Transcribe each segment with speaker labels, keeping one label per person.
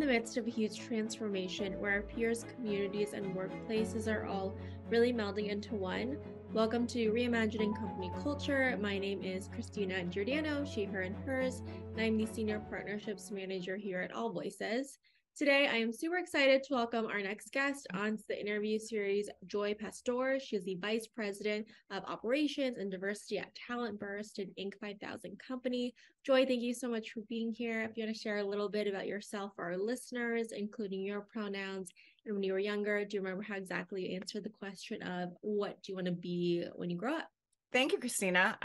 Speaker 1: the midst of a huge transformation where our peers, communities, and workplaces are all really melding into one. Welcome to Reimagining Company Culture. My name is Christina Giordano, she, her, and hers, and I'm the Senior Partnerships Manager here at AllVoices. Today, I am super excited to welcome our next guest onto the interview series, Joy Pastor. She is the Vice President of Operations and Diversity at TalentBurst, an Inc. 5000 company. Joy, thank you so much for being here. If you want to share a little bit about yourself for our listeners, including your pronouns, and when you were younger, do you remember how exactly you answered the question of what do you want to be when you grow up?
Speaker 2: Thank you, Christina.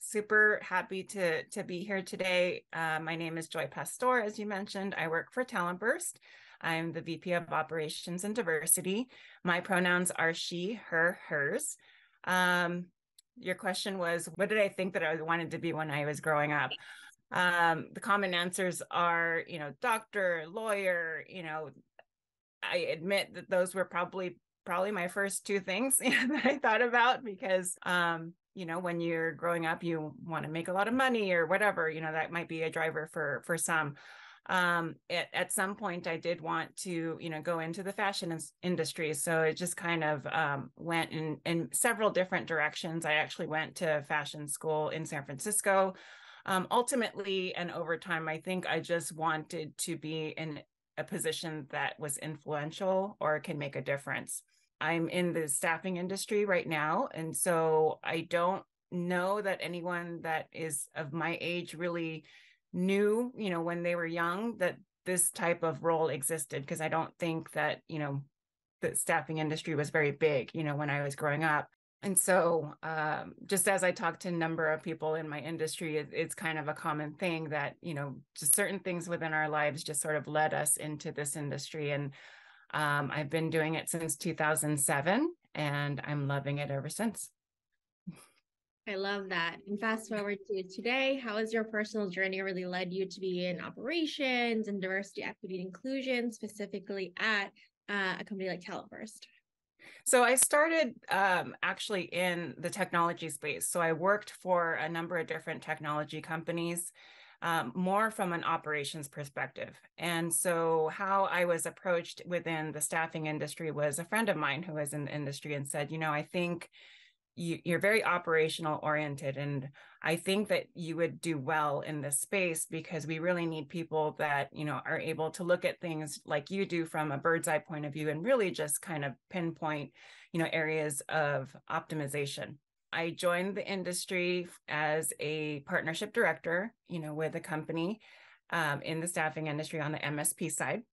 Speaker 2: Super happy to be here today. My name is Joy Pastor, as you mentioned. I work for TalentBurst. I'm the VP of Operations and Diversity. My pronouns are she, her, hers. Your question was, what did I think that I wanted to be when I was growing up? The common answers are, doctor, lawyer. I admit that those were probably my first two things that I thought about because, when you're growing up, you want to make a lot of money or whatever, that might be a driver for some. At some point, I did want to, go into the fashion industry. So it just kind of went in several different directions. I actually went to fashion school in San Francisco. Ultimately, and over time, I think I just wanted to be in a position that was influential or can make a difference. I'm in the staffing industry right now. And so I don't know that anyone that is of my age really knew, when they were young, that this type of role existed, because I don't think that, the staffing industry was very big, when I was growing up. And so just as I talked to a number of people in my industry, it's kind of a common thing that, just certain things within our lives just sort of led us into this industry. And I've been doing it since 2007, and I'm loving it ever since.
Speaker 1: I love that. And fast forward to today, how has your personal journey really led you to be in operations and diversity, equity, and inclusion, specifically at a company like TalentBurst?
Speaker 2: So I started actually in the technology space. So I worked for a number of different technology companies, more from an operations perspective. And so how I was approached within the staffing industry was a friend of mine who was in the industry and said, I think you're very operational oriented, and I think that you would do well in this space because we really need people that, are able to look at things like you do from a bird's eye point of view and really just kind of pinpoint, areas of optimization. I joined the industry as a partnership director, with a company in the staffing industry on the MSP side.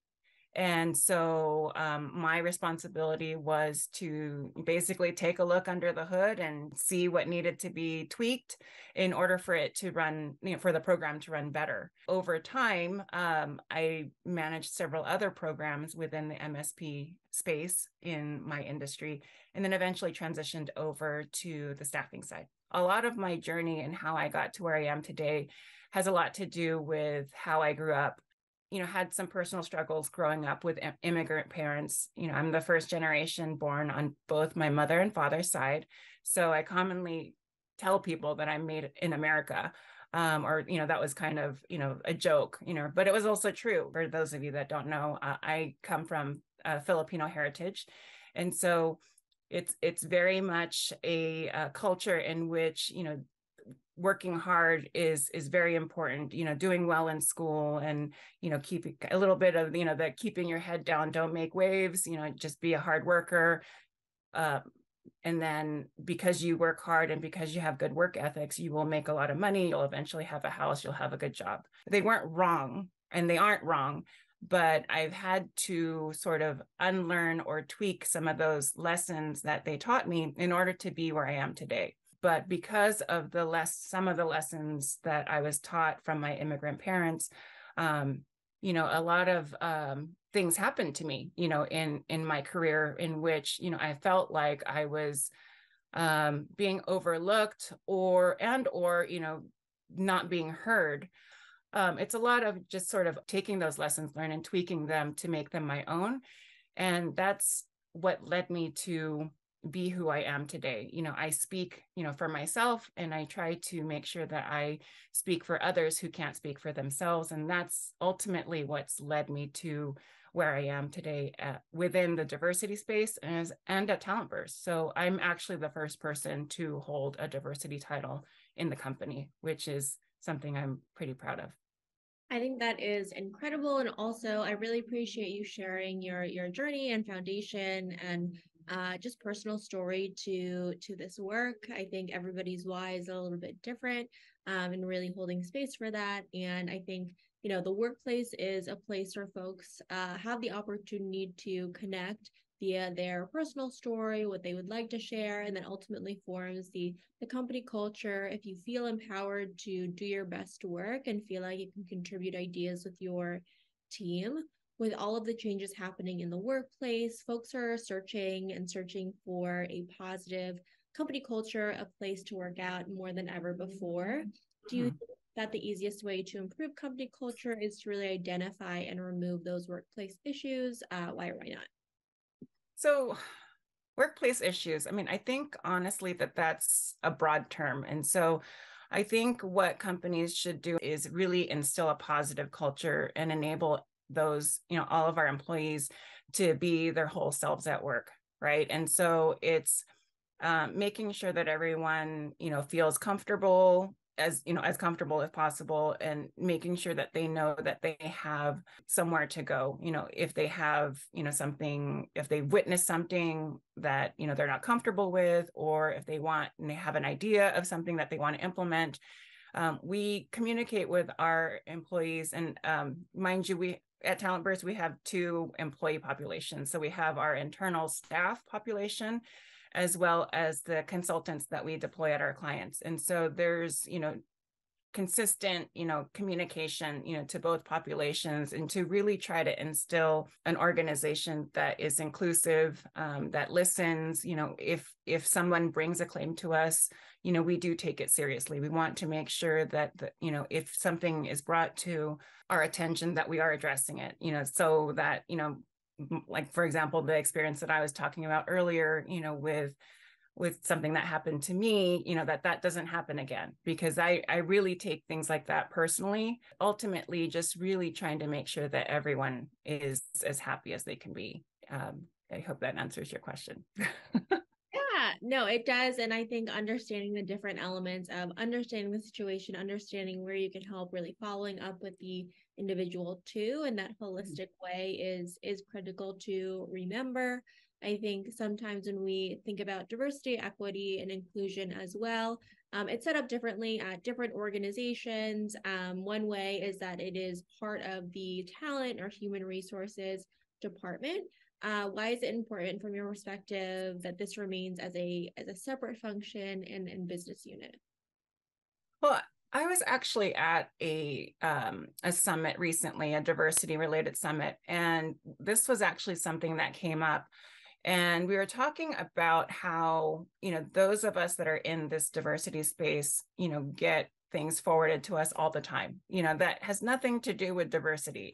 Speaker 2: And so my responsibility was to basically take a look under the hood and see what needed to be tweaked in order for it to run, for the program to run better. Over time, I managed several other programs within the MSP space in my industry, and then eventually transitioned over to the staffing side. A lot of my journey and how I got to where I am today has a lot to do with how I grew up. Had some personal struggles growing up with immigrant parents. I'm the first generation born on both my mother and father's side. So I commonly tell people that I'm made in America, or, that was kind of, a joke, but it was also true. For those of you that don't know, I come from Filipino heritage. And so it's very much a culture in which, working hard is very important, doing well in school and, keeping a little bit of, that keeping your head down, don't make waves, just be a hard worker. And then because you work hard and because you have good work ethics, you will make a lot of money. You'll eventually have a house, you'll have a good job. They weren't wrong, and they aren't wrong, but I've had to sort of unlearn or tweak some of those lessons that they taught me in order to be where I am today. But because of some of the lessons that I was taught from my immigrant parents, a lot of things happened to me, in my career in which, I felt like I was being overlooked or not being heard. It's a lot of just sort of taking those lessons learned and tweaking them to make them my own. And that's what led me to be who I am today. I speak, for myself, and I try to make sure that I speak for others who can't speak for themselves. And that's ultimately what's led me to where I am today within the diversity space and at TalentBurst. So I'm actually the first person to hold a diversity title in the company, which is something I'm pretty proud of.
Speaker 1: I think that is incredible. And also, I really appreciate you sharing your journey and foundation and just personal story to this work. I think everybody's why is a little bit different, and really holding space for that. And I think, the workplace is a place where folks have the opportunity to connect via their personal story, what they would like to share, and then ultimately forms the company culture. If you feel empowered to do your best work and feel like you can contribute ideas with your team, with all of the changes happening in the workplace, folks are searching for a positive company culture, a place to work out more than ever before. Do you think that the easiest way to improve company culture is to really identify and remove those workplace issues? Why or why not?
Speaker 2: So workplace issues, I think honestly that that's a broad term. And so I think what companies should do is really instill a positive culture and enable those, all of our employees to be their whole selves at work, right? And so it's making sure that everyone, feels comfortable, as comfortable as possible, and making sure that they know that they have somewhere to go. If they have, something, if they witness something that, they're not comfortable with, or if they have an idea of something that they want to implement, we communicate with our employees. And mind you, we at TalentBurst, we have two employee populations. So we have our internal staff population, as well as the consultants that we deploy at our clients. And so there's, consistent, communication, to both populations, and to really try to instill an organization that is inclusive, that listens. If someone brings a claim to us, we do take it seriously. We want to make sure that, if something is brought to our attention, that we are addressing it, so that, like, for example, the experience that I was talking about earlier, with something that happened to me, that doesn't happen again, because I really take things like that personally. Ultimately, just really trying to make sure that everyone is as happy as they can be. I hope that answers your question.
Speaker 1: Yeah, no, it does. And I think understanding the different elements of understanding the situation, understanding where you can help, really following up with the individual too, in that holistic way is critical to remember. I think sometimes when we think about diversity, equity, and inclusion as well, it's set up differently at different organizations. One way is that it is part of the talent or human resources department. Why is it important from your perspective that this remains as a separate function and business unit?
Speaker 2: Well, I was actually at a summit recently, a diversity related summit, and this was actually something that came up. And we were talking about how, those of us that are in this diversity space, get things forwarded to us all the time, that has nothing to do with diversity.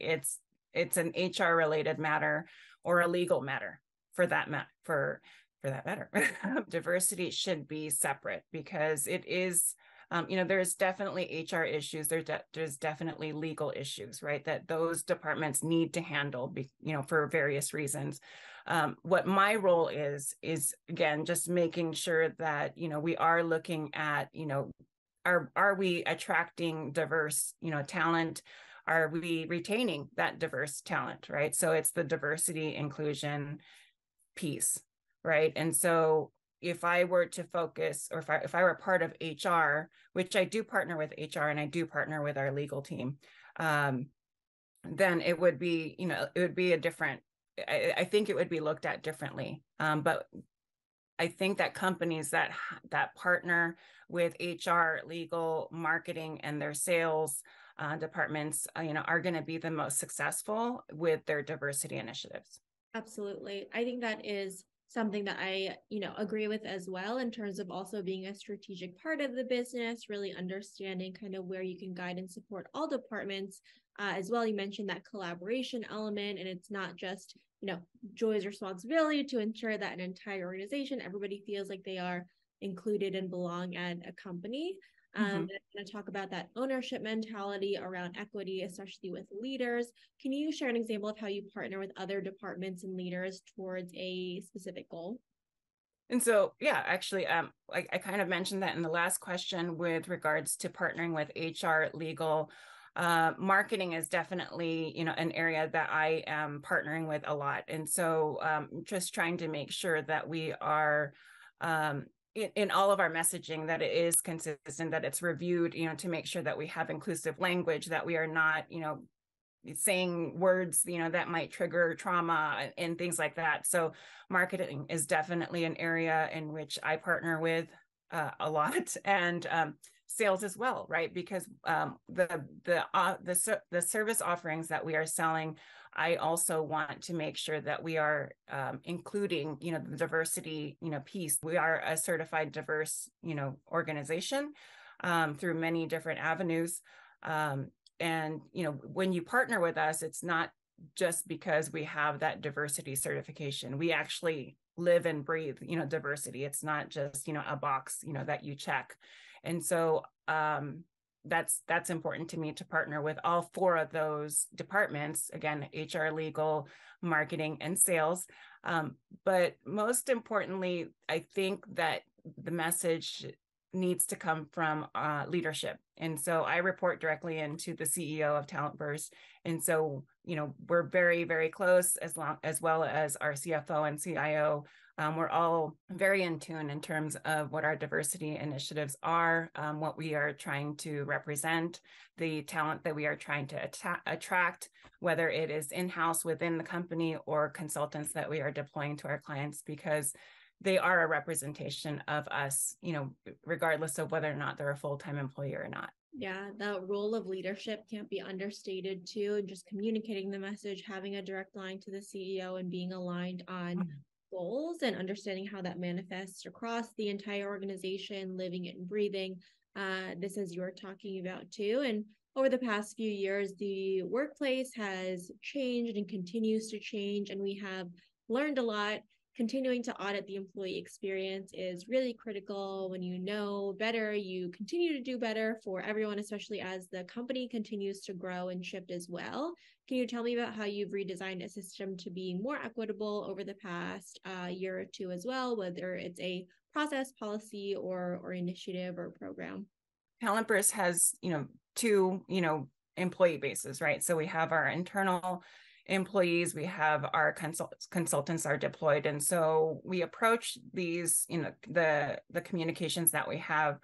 Speaker 2: It's an HR related matter or a legal matter for that for that matter. Diversity should be separate, because it is, there's definitely HR issues. There's definitely legal issues, right? That those departments need to handle, for various reasons. What my role is again, just making sure that, we are looking at, are we attracting diverse, talent? Are we retaining that diverse talent, right? So it's the diversity inclusion piece, right? And so if I were to focus, or if I were part of HR, which I do partner with HR and I do partner with our legal team, then it would be, it would be a different, I think it would be looked at differently. But I think that companies that partner with HR, legal, marketing, and their sales departments, are going to be the most successful with their diversity initiatives.
Speaker 1: Absolutely. I think that is something that I, agree with as well, in terms of also being a strategic part of the business, really understanding kind of where you can guide and support all departments. As well, you mentioned that collaboration element, and it's not just Joy's responsibility to ensure that an entire organization, everybody feels like they are included and belong at a company. I'm going to talk about that ownership mentality around equity, especially with leaders. Can you share an example of how you partner with other departments and leaders towards a specific goal?
Speaker 2: And so, yeah, actually, I kind of mentioned that in the last question with regards to partnering with HR, legal, marketing is definitely, an area that I am partnering with a lot. And so just trying to make sure that we are in all of our messaging, that it is consistent, that it's reviewed, to make sure that we have inclusive language, that we are not, saying words, that might trigger trauma and things like that. So marketing is definitely an area in which I partner with a lot, and sales as well, right? Because the service offerings that we are selling, I also want to make sure that we are including, the diversity, piece. We are a certified diverse, organization through many different avenues. And, when you partner with us, it's not just because we have that diversity certification. We actually live and breathe, diversity. It's not just, a box, that you check. And so that's important to me, to partner with all four of those departments, again, HR, legal, marketing, and sales. But most importantly, I think that the message needs to come from leadership. And so I report directly into the CEO of TalentBurst. And so, we're very, very close, as well as our CFO and CIO. We're all very in tune in terms of what our diversity initiatives are, what we are trying to represent, the talent that we are trying to attract, whether it is in-house within the company or consultants that we are deploying to our clients, because they are a representation of us, regardless of whether or not they're a full-time employee or not.
Speaker 1: Yeah, the role of leadership can't be understated too, and just communicating the message, having a direct line to the CEO, and being aligned on goals and understanding how that manifests across the entire organization, living it and breathing. This, as you're talking about too. And over the past few years, the workplace has changed and continues to change, and we have learned a lot. Continuing to audit the employee experience is really critical. When you know better, you continue to do better for everyone, especially as the company continues to grow and shift as well. Can you tell me about how you've redesigned a system to be more equitable over the past year or two as well, whether it's a process, policy, or initiative or program?
Speaker 2: TalentBurst has, two, employee bases, right? So we have our internal employees, we have our consultants are deployed. And so we approach these, the communications that we have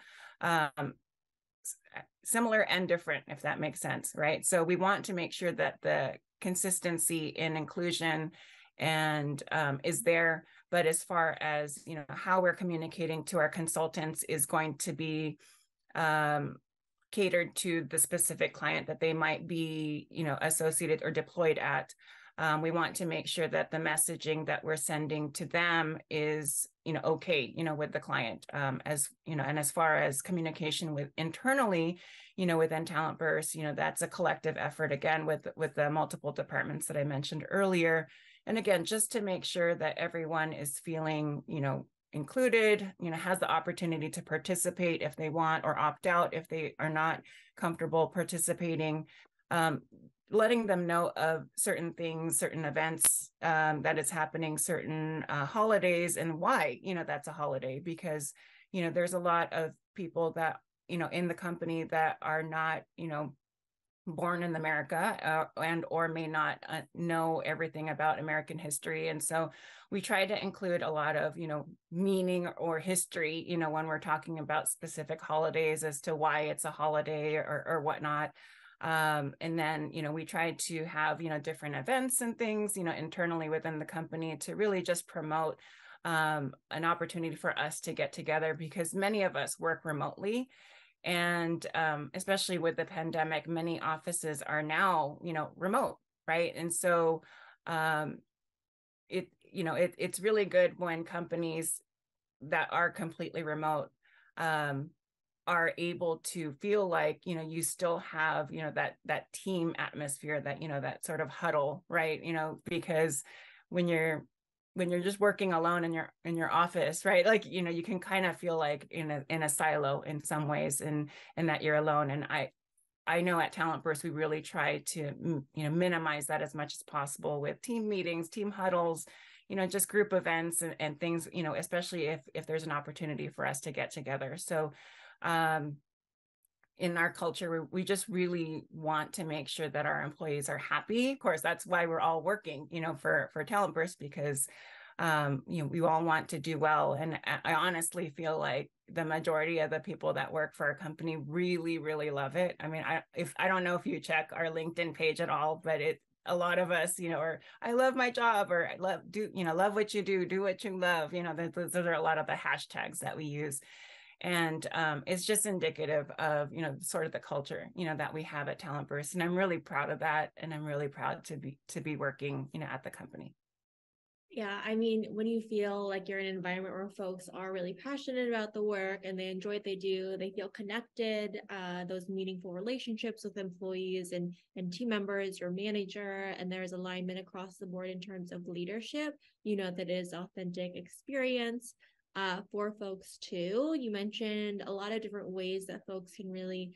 Speaker 2: similar and different, if that makes sense, right? So we want to make sure that the consistency in inclusion and is there, but as far as, how we're communicating to our consultants is going to be catered to the specific client that they might be, associated or deployed at. We want to make sure that the messaging that we're sending to them is, okay, with the client, as, and as far as communication with internally, within TalentBurst, that's a collective effort, again, with the multiple departments that I mentioned earlier. And again, just to make sure that everyone is feeling, included, has the opportunity to participate if they want, or opt out if they are not comfortable participating, letting them know of certain things, certain events that is happening, certain holidays, and why, that's a holiday, because, there's a lot of people that, in the company that are not, born in America and or may not know everything about American history. And so we try to include a lot of, meaning or history, when we're talking about specific holidays as to why it's a holiday or whatnot. And then, we try to have, different events and things, internally within the company to really just promote an opportunity for us to get together, because many of us work remotely. And especially with the pandemic, many offices are now, remote, right? And so it's really good when companies that are completely remote are able to feel like, you still have, that team atmosphere, that, that sort of huddle, right? Because when you're just working alone in your office, right? Like, you can kind of feel like in a silo in some ways, and that you're alone. And I know at TalentBurst, we really try to, minimize that as much as possible with team meetings, team huddles, just group events and things, especially if there's an opportunity for us to get together. So, in our culture, we just really want to make sure that our employees are happy. Of course, that's why we're all working, for TalentBurst, because we all want to do well. And I honestly feel like the majority of the people that work for our company really, really love it. I mean, I don't know if you check our LinkedIn page at all, but a lot of us, or I love my job, or I love what you do what you love. Those are a lot of the hashtags that we use. And it's just indicative of, sort of the culture, that we have at TalentBurst. And I'm really proud of that. And I'm really proud to be working, at the company.
Speaker 1: Yeah, I mean, when you feel like you're in an environment where folks are really passionate about the work and they enjoy what they do, they feel connected, those meaningful relationships with employees and team members, your manager, and there's alignment across the board in terms of leadership, that is authentic experience for folks too. You mentioned a lot of different ways that folks can really,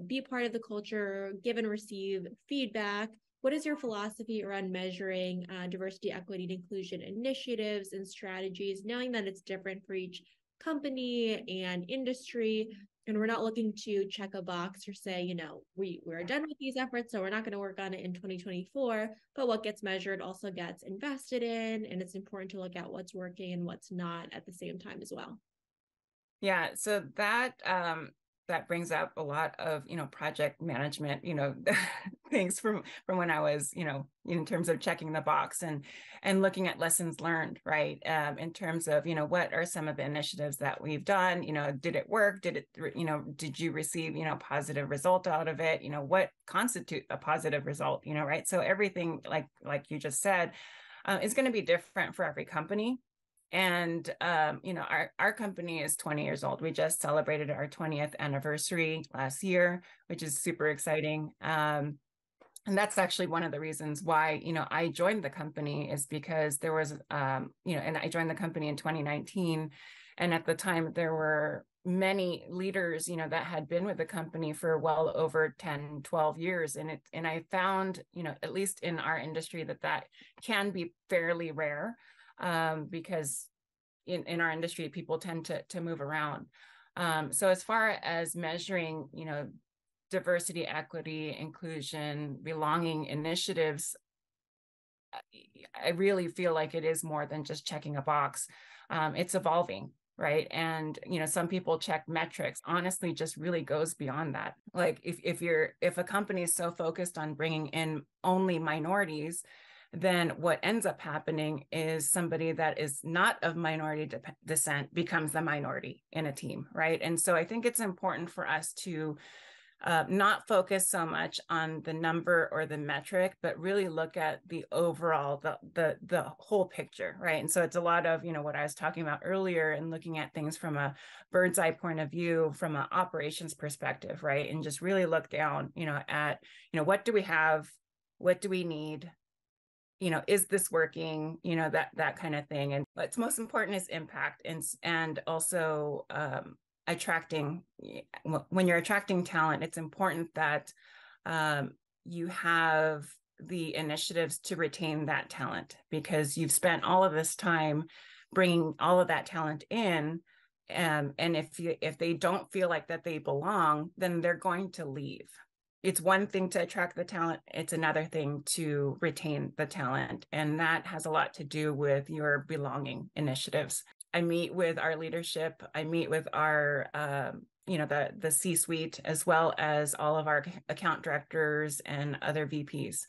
Speaker 1: be part of the culture, give and receive feedback. What is your philosophy around measuring diversity, equity, and inclusion initiatives and strategies, knowing that it's different for each company and industry? And we're not looking to check a box or say, we're done with these efforts, so we're not going to work on it in 2024. But what gets measured also gets invested in. And it's important to look at what's working and what's not at the same time as well.
Speaker 2: Yeah, so that brings up a lot of, project management, things from when I was, in terms of checking the box and looking at lessons learned, right? In terms of, what are some of the initiatives that we've done? Did it work? Did you receive, positive result out of it? What constitute a positive result, right? So everything like you just said, is going to be different for every company. And, our company is 20 years old. We just celebrated our 20th anniversary last year, which is super exciting. And that's actually one of the reasons why, I joined the company, is because there was, and I joined the company in 2019. And at the time, there were many leaders, that had been with the company for well over 10, 12 years. And I found, at least in our industry, that can be fairly rare. Because in our industry, people tend to move around. So as far as measuring, diversity, equity, inclusion, belonging initiatives, I really feel like it is more than just checking a box. It's evolving, right? And, some people check metrics. Honestly, just really goes beyond that. Like if a company is so focused on bringing in only minorities, then what ends up happening is somebody that is not of minority descent becomes the minority in a team, right? And so I think it's important for us to not focus so much on the number or the metric, but really look at the overall, the whole picture, right? And so it's a lot of, what I was talking about earlier, and looking at things from a bird's eye point of view, from an operations perspective, right? And just really look down, at, what do we have? What do we need? Is this working? That kind of thing. And what's most important is impact and also attracting. When you're attracting talent, it's important that you have the initiatives to retain that talent, because you've spent all of this time bringing all of that talent in. And if they don't feel like that they belong, then they're going to leave. It's one thing to attract the talent. It's another thing to retain the talent. And that has a lot to do with your belonging initiatives. I meet with our leadership. I meet with our, the C-suite, as well as all of our account directors and other VPs,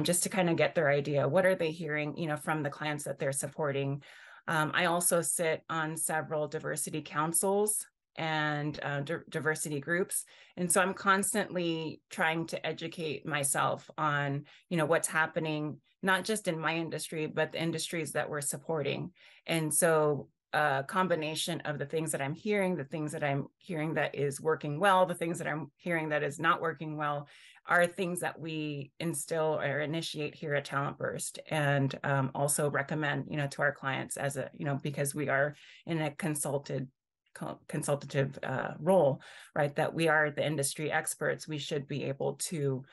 Speaker 2: just to kind of get their idea. What are they hearing, from the clients that they're supporting? I also sit on several diversity councils and diversity groups. And so I'm constantly trying to educate myself on, what's happening, not just in my industry, but the industries that we're supporting. And so a combination of the things that I'm hearing, the things that I'm hearing that is working well, the things that I'm hearing that is not working well, are things that we instill or initiate here at TalentBurst, and also recommend, to our clients as a, because we are in a consultative role, right? That we are the industry experts. We should be able to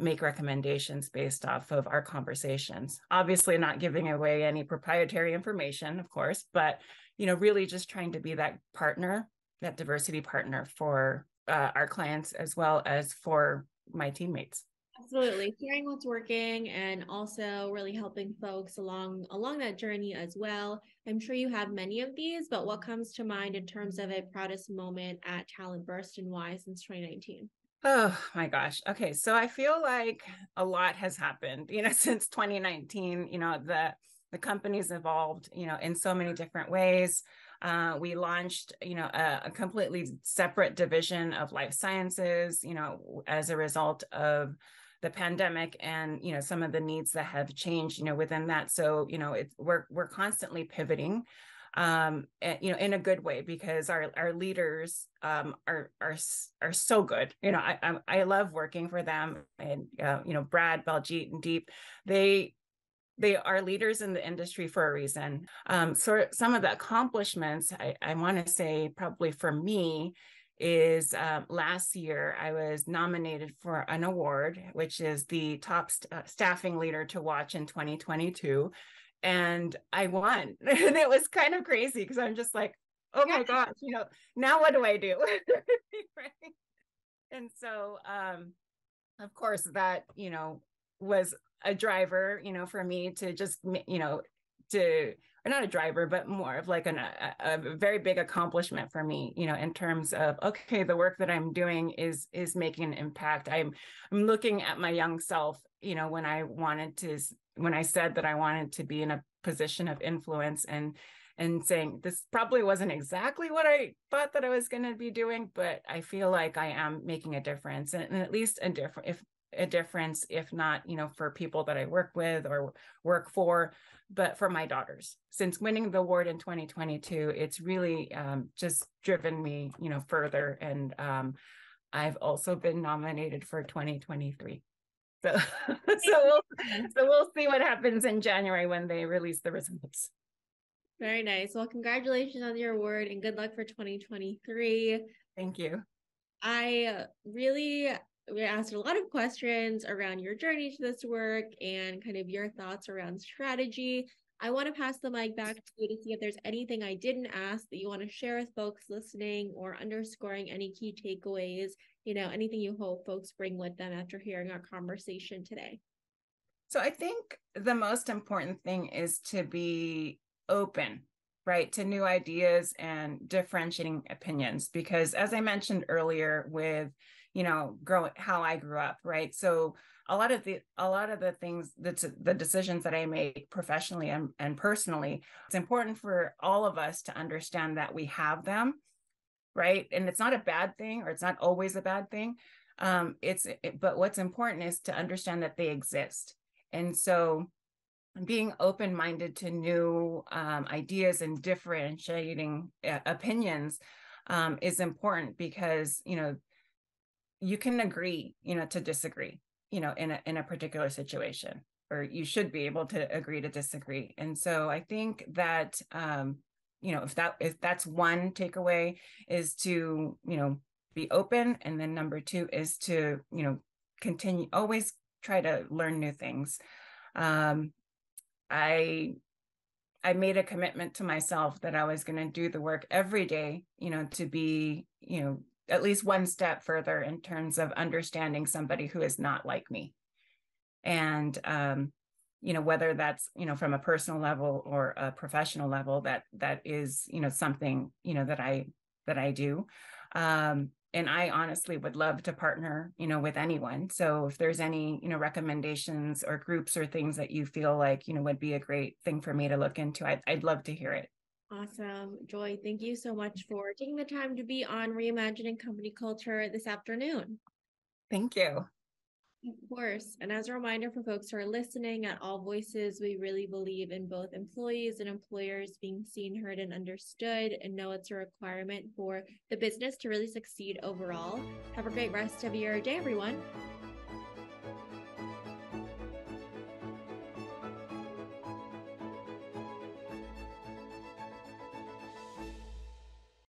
Speaker 2: make recommendations based off of our conversations. Obviously not giving away any proprietary information, of course, but, really just trying to be that partner, that diversity partner for our clients, as well as for my teammates.
Speaker 1: Absolutely. Sharing what's working and also really helping folks along that journey as well. I'm sure you have many of these, but what comes to mind in terms of a proudest moment at TalentBurst and why since 2019?
Speaker 2: Oh my gosh. Okay. So I feel like a lot has happened, since 2019. The company's evolved, in so many different ways. We launched, a completely separate division of life sciences, as a result of the pandemic and, some of the needs that have changed, within that. So, we're constantly pivoting, in a good way, because our leaders are so good. I love working for them, and Brad, Baljeet, and Deep, they are leaders in the industry for a reason. So some of the accomplishments I want to say, probably for me, is last year I was nominated for an award, which is the top staffing leader to watch in 2022. And I won. And it was kind of crazy, because I'm just like, oh my gosh, now what do I do? Right? And so, of course, that, was a driver, for me to just, or not a driver, but more of like a very big accomplishment for me, in terms of, okay, the work that I'm doing is making an impact. I'm looking at my young self, when I said that I wanted to be in a position of influence, and saying, this probably wasn't exactly what I thought that I was going to be doing, but I feel like I am making a difference, and at least a difference, if not, for people that I work with or work for, but for my daughters. Since winning the award in 2022, it's really just driven me, further. And I've also been nominated for 2023. So, so we'll see what happens in January when they release the results.
Speaker 1: Very nice. Well, congratulations on your award and good luck for 2023.
Speaker 2: Thank you.
Speaker 1: We asked a lot of questions around your journey to this work and kind of your thoughts around strategy. I want to pass the mic back to you to see if there's anything I didn't ask that you want to share with folks listening, or underscoring any key takeaways, anything you hope folks bring with them after hearing our conversation today.
Speaker 2: So I think the most important thing is to be open, right, to new ideas and differentiating opinions, because as I mentioned earlier with, how I grew up, right? So a lot of the things, the decisions that I make professionally and personally, it's important for all of us to understand that we have them, right? And it's not a bad thing, or it's not always a bad thing. But what's important is to understand that they exist. And so being open-minded to new ideas and differentiating opinions is important, because, you can agree, to disagree, in a particular situation, or you should be able to agree to disagree. And so I think that, if that's one takeaway, is to, be open. And then number two is to, always try to learn new things. I made a commitment to myself that I was going to do the work every day, to be, at least one step further in terms of understanding somebody who is not like me. And, whether that's, from a personal level or a professional level, that is, something, that I do. And I honestly would love to partner, with anyone. So if there's any, recommendations or groups or things that you feel like, would be a great thing for me to look into, I'd love to hear it.
Speaker 1: Awesome. Joy, thank you so much for taking the time to be on Reimagining Company Culture this afternoon.
Speaker 2: Thank you.
Speaker 1: Of course. And as a reminder for folks who are listening, at AllVoices, we really believe in both employees and employers being seen, heard, and understood, and know it's a requirement for the business to really succeed overall. Have a great rest of your day, everyone.